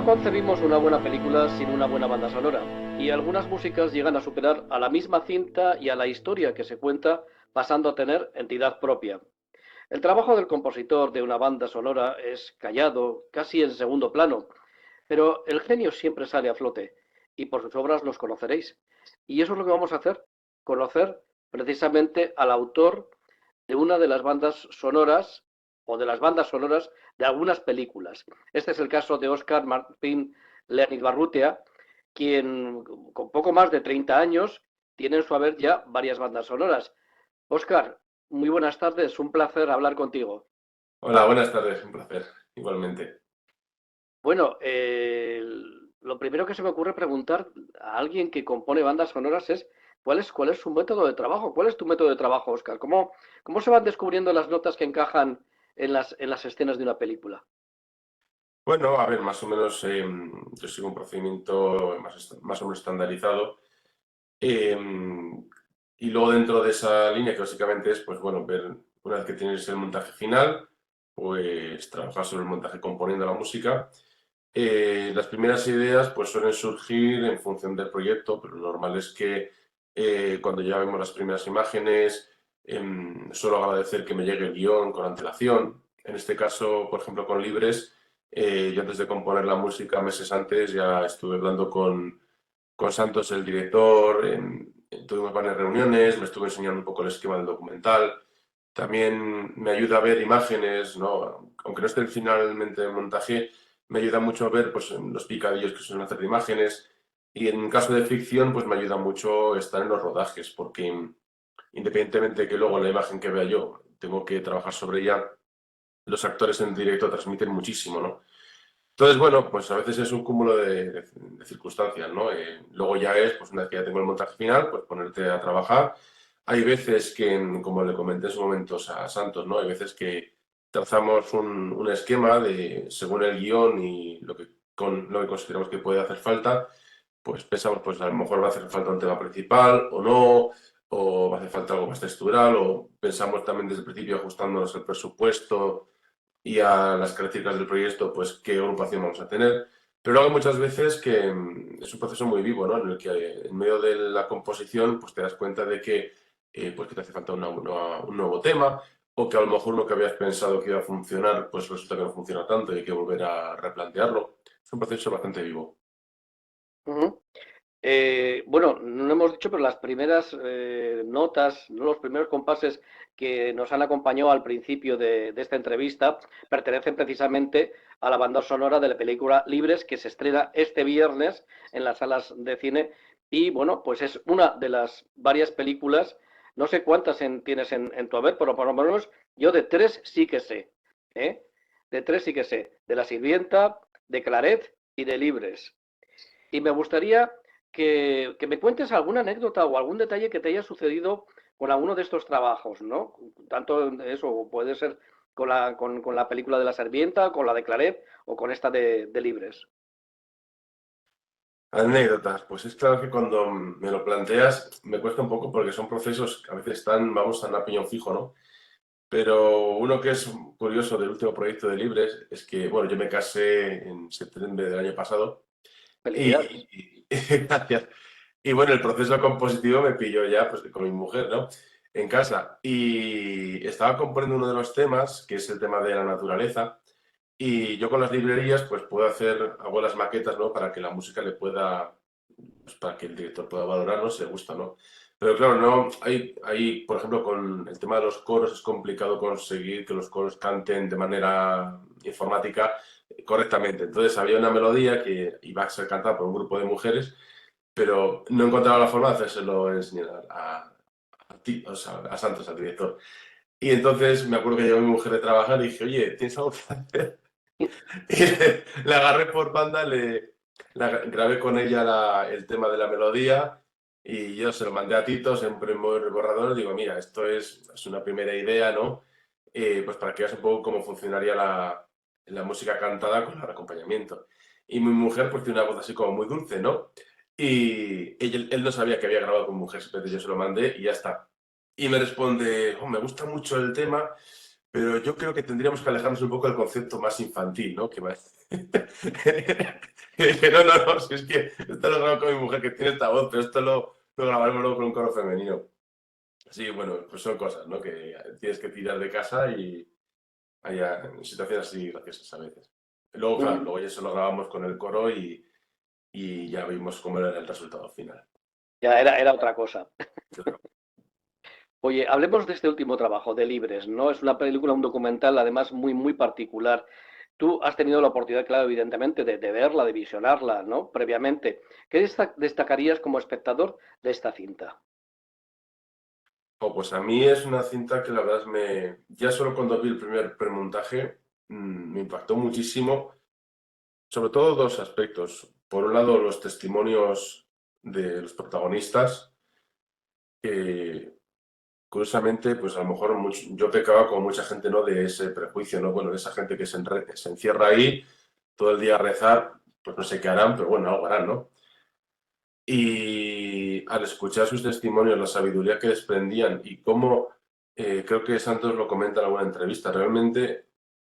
concebimos una buena película sin una buena banda sonora, y algunas músicas llegan a superar a la misma cinta y a la historia que se cuenta, pasando a tener entidad propia. El trabajo del compositor de una banda sonora es callado, casi en segundo plano, pero el genio siempre sale a flote, y por sus obras los conoceréis. Y eso es lo que vamos a hacer, conocer precisamente al autor de una de las bandas sonoras o de las bandas sonoras de algunas películas. Este es el caso de Óscar Martín Leonid Barrutia, quien con poco más de 30 años tiene en su haber ya varias bandas sonoras. Óscar, muy buenas tardes, un placer hablar contigo. Hola, buenas tardes, un placer, igualmente. Bueno, lo primero que se me ocurre preguntar a alguien que compone bandas sonoras es ¿cuál es su método de trabajo? ¿Cuál es tu método de trabajo, Óscar? ¿Cómo se van descubriendo las notas que encajan en las escenas de una película? Bueno, a ver, más o menos yo sigo un procedimiento más o menos estandarizado. Y luego dentro de esa línea, que básicamente es, pues bueno, ver una vez que tienes el montaje final, pues trabajar sobre el montaje componiendo la música. Las primeras ideas pues suelen surgir en función del proyecto, pero lo normal es que cuando ya vemos las primeras imágenes, suelo agradecer que me llegue el guión con antelación. En este caso, por ejemplo, con Libres, yo antes de componer la música, meses antes, ya estuve hablando con Santos, el director, tuvimos varias reuniones, me estuve enseñando un poco el esquema del documental. También me ayuda a ver imágenes, ¿no? Aunque no esté finalmente en montaje, me ayuda mucho a ver pues, los picadillos que suelen hacer de imágenes. Y en caso de ficción, pues me ayuda mucho estar en los rodajes, porque independientemente de que luego la imagen que vea yo tengo que trabajar sobre ella, los actores en directo transmiten muchísimo, ¿no? Entonces, bueno, pues a veces es un cúmulo de circunstancias, ¿no? Luego ya es, pues una vez que ya tengo el montaje final, pues ponerte a trabajar. Hay veces que, como le comenté en su momento a Santos, ¿no? Hay veces que trazamos un esquema de, según el guión y lo que consideramos que puede hacer falta, pues pensamos, pues a lo mejor va a hacer falta un tema principal o no, o va a hacer falta algo más textural, o pensamos también desde el principio ajustándonos el presupuesto y a las características del proyecto, pues qué agrupación vamos a tener. Pero luego hay muchas veces que es un proceso muy vivo, ¿no? En el que en medio de la composición pues te das cuenta de que, pues que te hace falta un nuevo tema o que a lo mejor lo que habías pensado que iba a funcionar pues resulta que no funciona tanto y hay que volver a replantearlo. Es un proceso bastante vivo. Ujú. Bueno, no lo hemos dicho, pero las primeras notas, ¿no? Los primeros compases que nos han acompañado al principio de esta entrevista pertenecen precisamente a la banda sonora de la película Libres, que se estrena este viernes en las salas de cine. Y bueno, pues es una de las varias películas, no sé cuántas tienes en tu haber, pero por lo menos yo de tres sí que sé. ¿Eh? De tres sí que sé. De La Sirvienta, de Claret y de Libres. Y me gustaría que me cuentes alguna anécdota o algún detalle que te haya sucedido con alguno de estos trabajos, ¿no? Tanto eso, puede ser con la película de La Servienta, con la de Claret o con esta de Libres. Anécdotas, pues es claro que cuando me lo planteas me cuesta un poco porque son procesos que a veces están, vamos, a piñón fijo, ¿no? Pero uno que es curioso del último proyecto de Libres es que, bueno, yo me casé en septiembre del año pasado Felicidades. gracias. Y bueno, el proceso compositivo me pilló ya pues, con mi mujer, ¿no? En casa. Y estaba componiendo uno de los temas, que es el tema de la naturaleza. Y yo con las librerías, pues puedo hago las maquetas, ¿no? Para que la música le pueda, pues, para que el director pueda valorarlo si le gusta, ¿no? Pero claro, no, por ejemplo, con el tema de los coros es complicado conseguir que los coros canten de manera informática correctamente. Entonces había una melodía que iba a ser cantada por un grupo de mujeres, pero no encontraba la forma de hacérselo enseñar o sea, a Santos, al director. Y entonces me acuerdo que llegó mi mujer de trabajar y dije, oye, ¿tienes algo que hacer? Y le agarré por banda, grabé con ella el tema de la melodía y yo se lo mandé a Tito, siempre muy borrador, digo, mira, esto es una primera idea, ¿no? Pues para que veas un poco cómo funcionaría la música cantada con el acompañamiento. Y mi mujer pues tiene una voz así como muy dulce, ¿no? Y él no sabía que había grabado con mujer, simplemente yo se lo mandé y ya está. Y me responde, oh, me gusta mucho el tema, Pero yo creo que tendríamos que alejarnos un poco del concepto más infantil, ¿no? Que no, si es que esto lo grabo con mi mujer que tiene esta voz, pero esto lo grabaremos luego con un coro femenino. Sí, bueno, pues son cosas, ¿no? Que tienes que tirar de casa y hay situaciones así graciosas a veces. Luego, claro, luego ya se lo grabamos con el coro y ya vimos cómo era el resultado final. Ya era otra cosa. Claro. Oye, hablemos de este último trabajo, de Libres, ¿no? Es una película, un documental, además muy particular. Tú has tenido la oportunidad, claro, evidentemente, de verla, de visionarla, ¿no? Previamente. ¿Qué destacarías como espectador de esta cinta? Pues a mí es una cinta que la verdad ya solo cuando vi el primer premontaje me impactó muchísimo, sobre todo dos aspectos. Por un lado, los testimonios de los protagonistas, que curiosamente, pues a lo mejor yo pecaba con mucha gente, ¿no? De ese prejuicio, ¿no? Bueno, de esa gente que se encierra ahí todo el día a rezar, pues no sé qué harán, pero bueno, algo harán, ¿no? Y al escuchar sus testimonios, la sabiduría que desprendían y cómo, creo que Santos lo comenta en alguna entrevista, realmente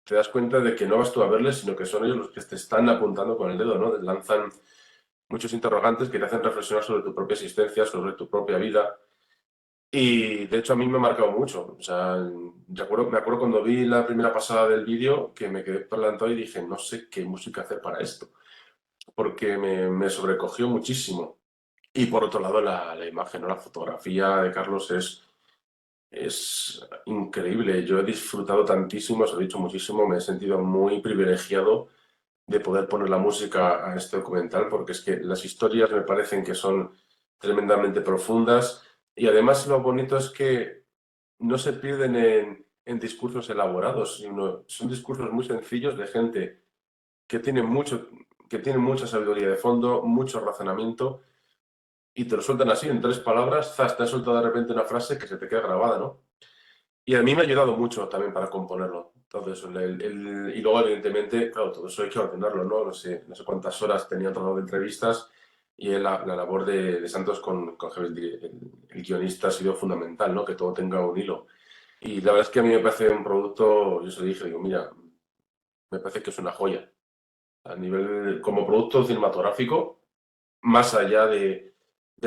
te das cuenta de que no vas tú a verles, sino que son ellos los que te están apuntando con el dedo, ¿no? Te lanzan muchos interrogantes que te hacen reflexionar sobre tu propia existencia, sobre tu propia vida. Y de hecho a mí me ha marcado mucho. O sea, me acuerdo cuando vi la primera pasada del vídeo que me quedé plantado y dije, no sé qué música hacer para esto, porque me sobrecogió muchísimo. Y por otro lado, la imagen, ¿no? La fotografía de Carlos es increíble. Yo he disfrutado tantísimo, os lo he dicho muchísimo, me he sentido muy privilegiado de poder poner la música a este documental, porque es que las historias me parecen que son tremendamente profundas y además lo bonito es que no se pierden en discursos elaborados, sino son discursos muy sencillos de gente que tiene que tiene mucha sabiduría de fondo, mucho razonamiento y te lo sueltan así, en tres palabras, zas, te ha soltado de repente una frase que se te queda grabada, ¿no? Y a mí me ha ayudado mucho también para componerlo. Entonces, y luego, evidentemente, claro, todo eso hay que ordenarlo, ¿no? No sé cuántas horas tenía todo de entrevistas y la labor de Santos con Javier, el guionista, ha sido fundamental, ¿no? Que todo tenga un hilo. Y la verdad es que a mí me parece un producto, yo se lo dije, digo, mira, me parece que es una joya. A nivel, como producto cinematográfico, más allá del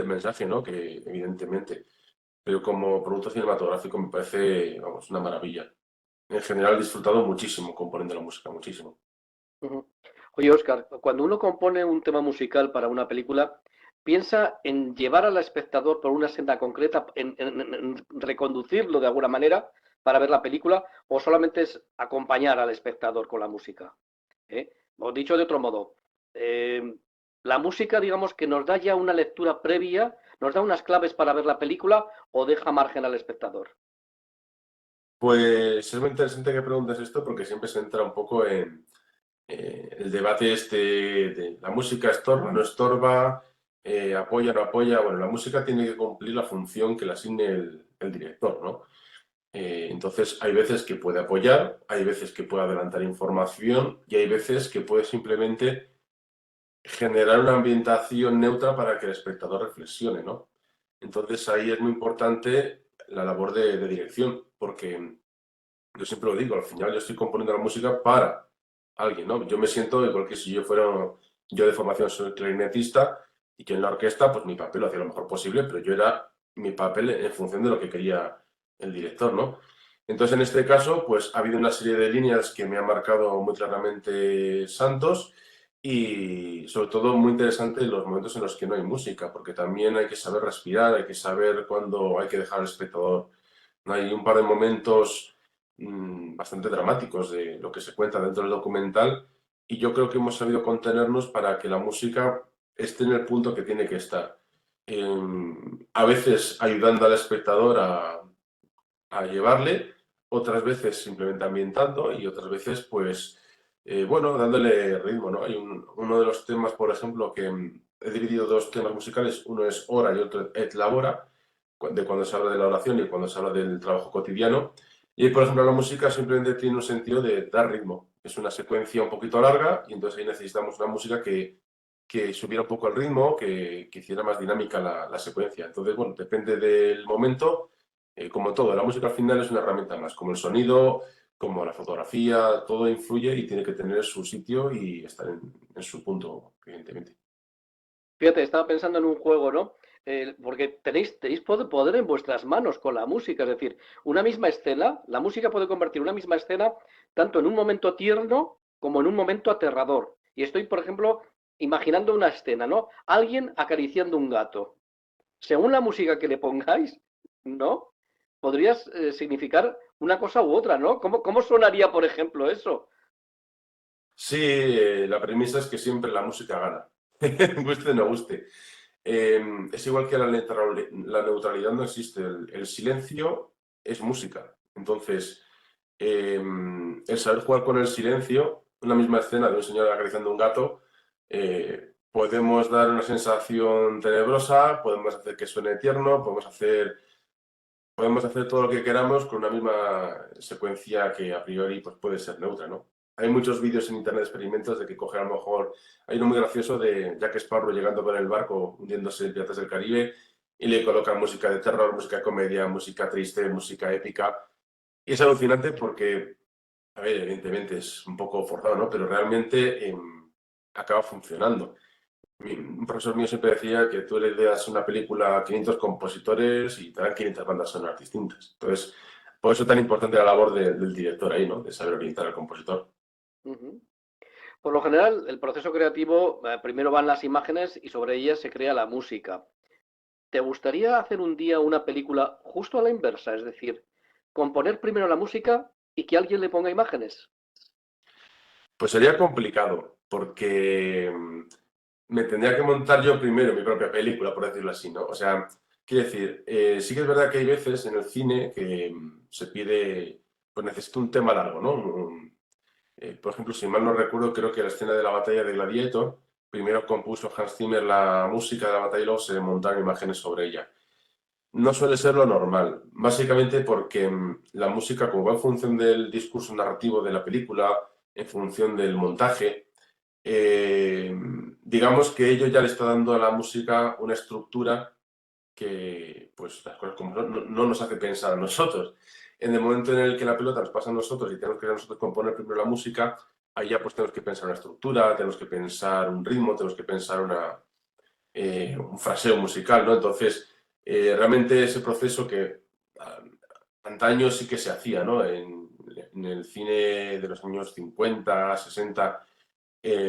mensaje, ¿no? Que evidentemente, pero como producto cinematográfico me parece, vamos, una maravilla. En general he disfrutado muchísimo componiendo la música, muchísimo. Ujú. Oye, Óscar, cuando uno compone un tema musical para una película, ¿piensa en llevar al espectador por una senda concreta, en reconducirlo de alguna manera para ver la película, o solamente es acompañar al espectador con la música? ¿Eh? O dicho de otro modo, eh, la música, digamos que nos da ya una lectura previa, nos da unas claves para ver la película o deja margen al espectador. Pues es muy interesante que preguntes esto porque siempre se entra un poco en el debate este de la música estorba, no estorba, apoya, no apoya. Bueno, la música tiene que cumplir la función que le asigne el director, ¿no? Entonces, hay veces que puede apoyar, hay veces que puede adelantar información y hay veces que puede simplemente generar una ambientación neutra para que el espectador reflexione, ¿no? Entonces, ahí es muy importante la labor de dirección, porque yo siempre lo digo, al final yo estoy componiendo la música para alguien, ¿no? Yo me siento igual que si yo fuera, yo de formación soy clarinetista y que en la orquesta, pues mi papel lo hacía lo mejor posible, pero yo era mi papel en función de lo que quería el director, ¿no? Entonces, en este caso, pues ha habido una serie de líneas que me ha marcado muy claramente Santos y sobre todo muy interesante los momentos en los que no hay música, porque también hay que saber respirar, hay que saber cuándo hay que dejar al espectador. ¿No? Hay un par de momentos bastante dramáticos de lo que se cuenta dentro del documental y yo creo que hemos sabido contenernos para que la música esté en el punto que tiene que estar. A veces ayudando al espectador a llevarle, otras veces simplemente ambientando y otras veces, pues, bueno, dándole ritmo, ¿no? Hay uno de los temas, por ejemplo, que he dividido dos temas musicales, uno es Ora y otro Et Labora, de cuando se habla de la oración y cuando se habla del trabajo cotidiano. Y ahí, por ejemplo, la música simplemente tiene un sentido de dar ritmo. Es una secuencia un poquito larga y entonces ahí necesitamos una música que subiera un poco el ritmo, que hiciera más dinámica la secuencia. Entonces, bueno, depende del momento como todo, la música al final es una herramienta más, como el sonido, como la fotografía, todo influye y tiene que tener su sitio y estar en su punto, evidentemente. Fíjate, estaba pensando en un juego, ¿no? Porque tenéis poder en vuestras manos con la música, es decir, una misma escena, la música puede convertir una misma escena tanto en un momento tierno como en un momento aterrador. Y estoy, por ejemplo, imaginando una escena, ¿no? Alguien acariciando un gato. Según la música que le pongáis, ¿no? Podrías significar una cosa u otra, ¿no? ¿Cómo sonaría, por ejemplo, eso? Sí, la premisa es que siempre la música gana, guste o no guste. Es igual que la neutralidad no existe, el silencio es música. Entonces, el saber jugar con el silencio, una misma escena de un señor acariciando un gato, podemos dar una sensación tenebrosa, podemos hacer que suene tierno, podemos hacer todo lo que queramos con una misma secuencia que a priori pues, puede ser neutra, ¿no? Hay muchos vídeos en internet de experimentos de que coge a lo mejor, hay uno muy gracioso de Jack Sparrow llegando con el barco hundiéndose en Piratas del Caribe y le colocan música de terror, música de comedia, música triste, música épica. Y es alucinante porque, a ver, evidentemente es un poco forzado, ¿no? Pero realmente acaba funcionando. Un profesor mío siempre decía que tú le das una película a 500 compositores y te dan 500 bandas sonoras distintas. Entonces, por eso es tan importante la labor del director ahí, ¿no? De saber orientar al compositor. Ujú. Por lo general, el proceso creativo, primero van las imágenes y sobre ellas se crea la música. ¿Te gustaría hacer un día una película justo a la inversa? Es decir, componer primero la música y que alguien le ponga imágenes. Pues sería complicado, porque me tendría que montar yo primero mi propia película, por decirlo así, ¿no? O sea, quiero decir, sí que es verdad que hay veces en el cine que se pide, pues necesito un tema largo, ¿no? Por ejemplo, si mal no recuerdo, creo que la escena de la batalla de Gladiator, primero compuso Hans Zimmer la música de la batalla y luego se montaron imágenes sobre ella. No suele ser lo normal, básicamente porque la música, como va en función del discurso narrativo de la película, en función del montaje, eh, digamos que ello ya le está dando a la música una estructura que, pues, las cosas como son, no nos hace pensar a nosotros. En el momento en el que la pelota nos pasa a nosotros y tenemos que nosotros componer primero la música, ahí ya pues tenemos que pensar una estructura, tenemos que pensar un ritmo, tenemos que pensar un fraseo musical, ¿no? Entonces, realmente ese proceso que antaño sí que se hacía, ¿no? En el cine de los años 50, 60,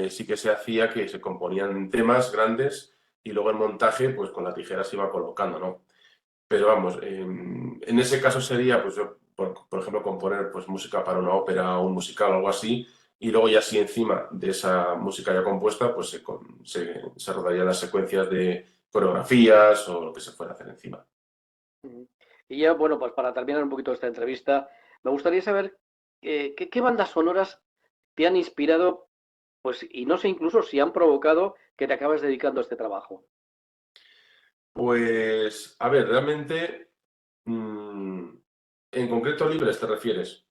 sí que se hacía que se componían temas grandes y luego el montaje, pues con la tijera se iba colocando, ¿no? Pero vamos, en ese caso sería, pues yo, por ejemplo, componer pues, música para una ópera o un musical o algo así, y luego ya sí encima de esa música ya compuesta, pues se rodarían las secuencias de coreografías o lo que se fuera a hacer encima. Ujú. Y ya, bueno, pues para terminar un poquito esta entrevista, me gustaría saber qué bandas sonoras te han inspirado, pues, y no sé incluso si han provocado que te acabes dedicando a este trabajo. Pues, a ver, realmente, mm, en concreto libres te refieres,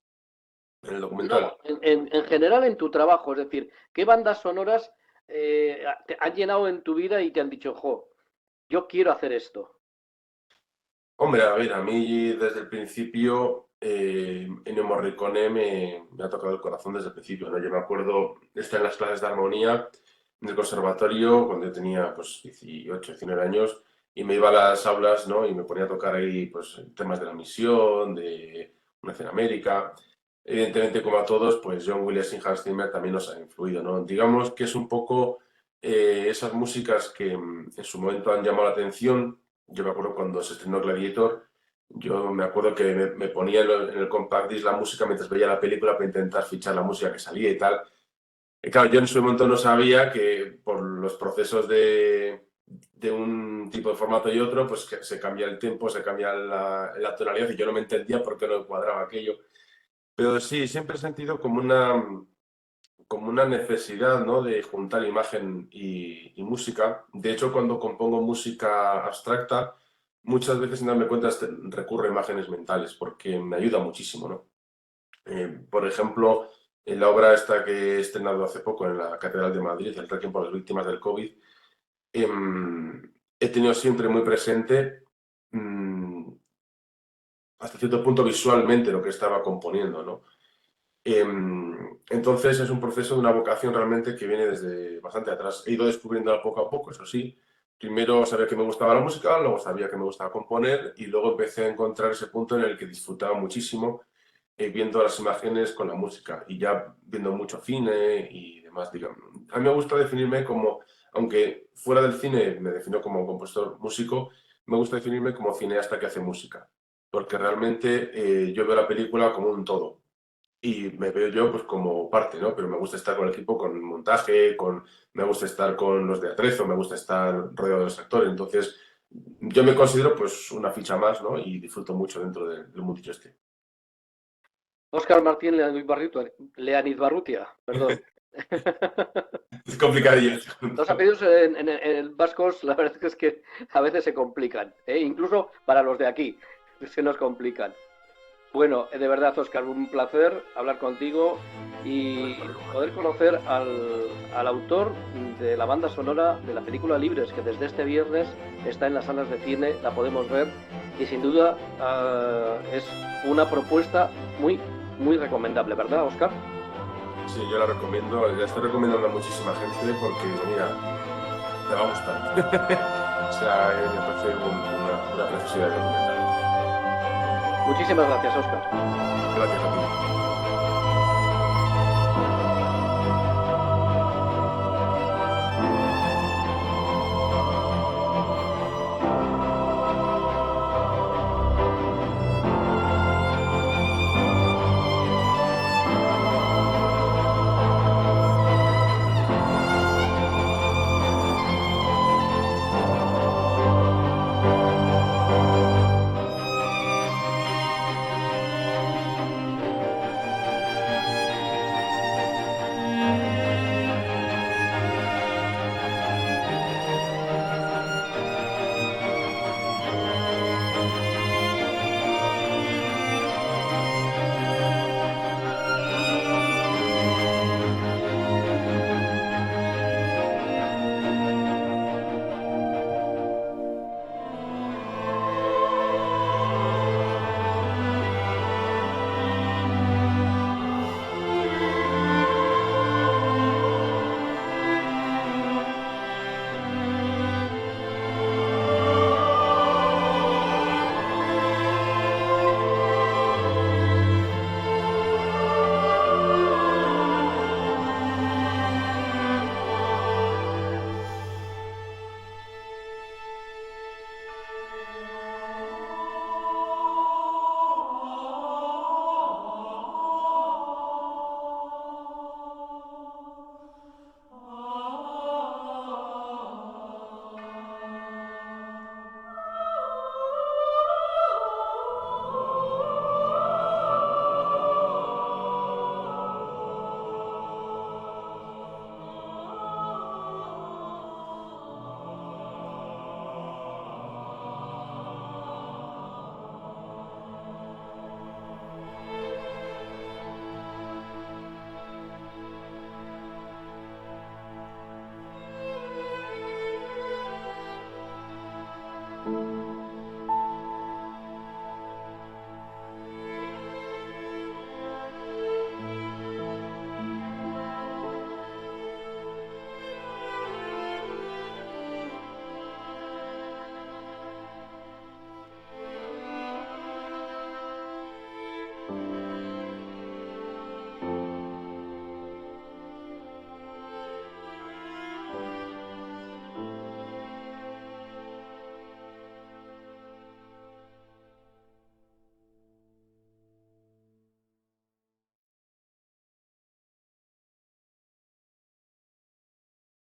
en el documental. No, en general en tu trabajo, es decir, ¿qué bandas sonoras te han llenado en tu vida y te han dicho, jo, yo quiero hacer esto? Hombre, a ver, a mí desde el principio Ennio Morricone me ha tocado el corazón desde el principio, ¿no? Yo me acuerdo estar en las clases de armonía en el conservatorio cuando yo tenía pues 18, 19 años y me iba a las aulas, ¿no? Y me ponía a tocar ahí pues temas de la misión, de Una Cena América. Evidentemente, como a todos, pues John Williams y Hans Zimmer también nos han influido, ¿no? Digamos que es un poco esas músicas que en su momento han llamado la atención. Yo me acuerdo cuando se estrenó Gladiator, yo me acuerdo que me ponía en el compact disc la música mientras veía la película para intentar fichar la música que salía y tal. Y claro, yo en su momento no sabía que por los procesos de un tipo de formato y otro, pues que se cambia el tiempo, se cambia la tonalidad y yo no me entendía por qué no cuadraba aquello. Pero sí, siempre he sentido como una necesidad, ¿no? De juntar imagen y música. De hecho, cuando compongo música abstracta, muchas veces sin darme cuenta recurro a imágenes mentales porque me ayuda muchísimo, ¿no? Por ejemplo, en la obra esta que he estrenado hace poco en la Catedral de Madrid, El Requiem por las Víctimas del COVID, he tenido siempre muy presente hasta cierto punto visualmente lo que estaba componiendo, ¿no? Entonces es un proceso de una vocación realmente que viene desde bastante atrás. He ido descubriéndola poco a poco, eso sí. Primero sabía que me gustaba la música, luego sabía que me gustaba componer y luego empecé a encontrar ese punto en el que disfrutaba muchísimo viendo las imágenes con la música y ya viendo mucho cine y demás. Digamos. A mí me gusta definirme como, aunque fuera del cine me defino como compositor músico, me gusta definirme como cineasta que hace música, porque realmente yo veo la película como un todo y me veo yo pues como parte, ¿no? Pero me gusta estar con el equipo, con el montaje, me gusta estar con los de atrezo, me gusta estar rodeado de los actores. Entonces, yo me considero pues una ficha más, ¿no? Y disfruto mucho dentro del mundillo este. Óscar Martín Leanizbarrutia, perdón. Es complicadillo. Los apellidos en vascos, la verdad es que a veces se complican, ¿eh? Incluso para los de aquí, se nos complican. Bueno, de verdad, Óscar, un placer hablar contigo y poder conocer al autor de la banda sonora de la película Libres, que desde este viernes está en las salas de cine, la podemos ver y sin duda es una propuesta muy recomendable, ¿verdad, Óscar? Sí, yo la recomiendo, la estoy recomendando a muchísima gente porque, mira, te va a gustar. O sea, me parece una preciosidad de documental. Muchísimas gracias, Óscar. Gracias a ti.